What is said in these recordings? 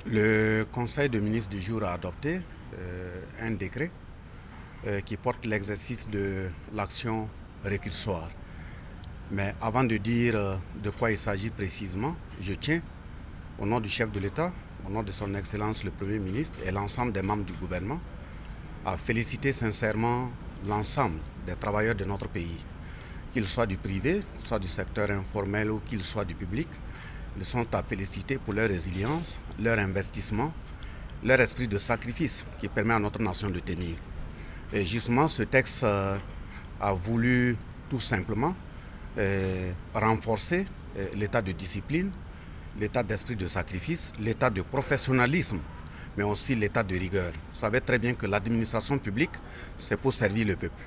Le Conseil des ministres du jour a adopté un décret qui porte l'exercice de l'action récursoire. Mais avant de dire de quoi il s'agit précisément, je tiens, au nom du chef de l'État, au nom de son Excellence le Premier ministre et l'ensemble des membres du gouvernement, à féliciter sincèrement l'ensemble des travailleurs de notre pays, qu'ils soient du privé, soit du secteur informel ou qu'ils soient du public. Ils sont à féliciter pour leur résilience, leur investissement, leur esprit de sacrifice qui permet à notre nation de tenir. Et justement, ce texte a voulu tout simplement renforcer l'état de discipline, l'état d'esprit de sacrifice, l'état de professionnalisme, mais aussi l'état de rigueur. Vous savez très bien que l'administration publique, c'est pour servir le peuple.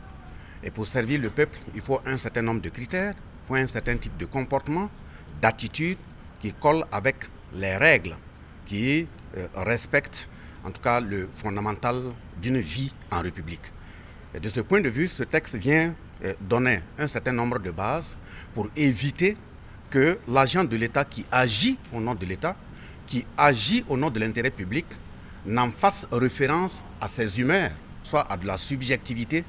Et pour servir le peuple, il faut un certain nombre de critères, il faut un certain type de comportement, d'attitude, qui colle avec les règles, qui respectent en tout cas le fondamental d'une vie en République. Et de ce point de vue, ce texte vient donner un certain nombre de bases pour éviter que l'agent de l'État qui agit au nom de l'État, qui agit au nom de l'intérêt public, n'en fasse référence à ses humeurs, soit à de la subjectivité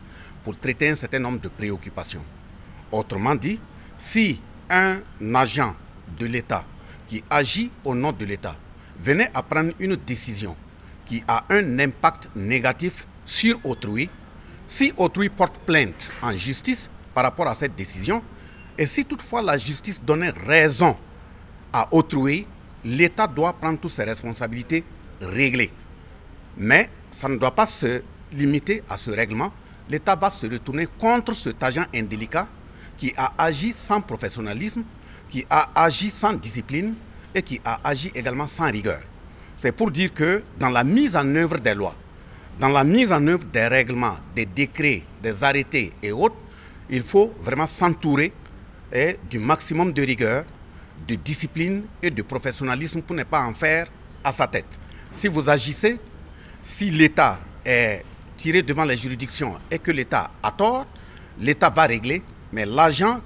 pour traiter un certain nombre de préoccupations. Autrement dit, si un agent de l'État qui agit au nom de l'État venait à prendre une décision qui a un impact négatif sur autrui, si autrui porte plainte en justice par rapport à cette décision, et si toutefois la justice donnait raison à autrui, l'État doit prendre toutes ses responsabilités réglées. Mais ça ne doit pas se limiter à ce règlement. L'État va se retourner contre cet agent indélicat qui a agi sans professionnalisme, qui a agi sans discipline et qui a agi également sans rigueur. C'est pour dire que dans la mise en œuvre des lois, dans la mise en œuvre des règlements, des décrets, des arrêtés et autres, il faut vraiment s'entourer du maximum de rigueur, de discipline et de professionnalisme pour ne pas en faire à sa tête. Si vous agissez, si l'État est tiré devant les juridictions et que l'État a tort, l'État va régler, mais l'agent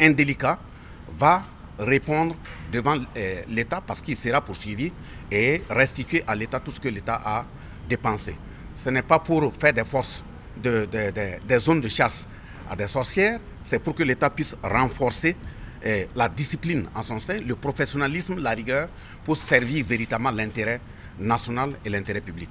indélicat va répondre devant l'État parce qu'il sera poursuivi et restituer à l'État tout ce que l'État a dépensé. Ce n'est pas pour faire des forces, des zones de chasse à des sorcières, c'est pour que l'État puisse renforcer la discipline en son sein, le professionnalisme, la rigueur, pour servir véritablement l'intérêt national et l'intérêt public.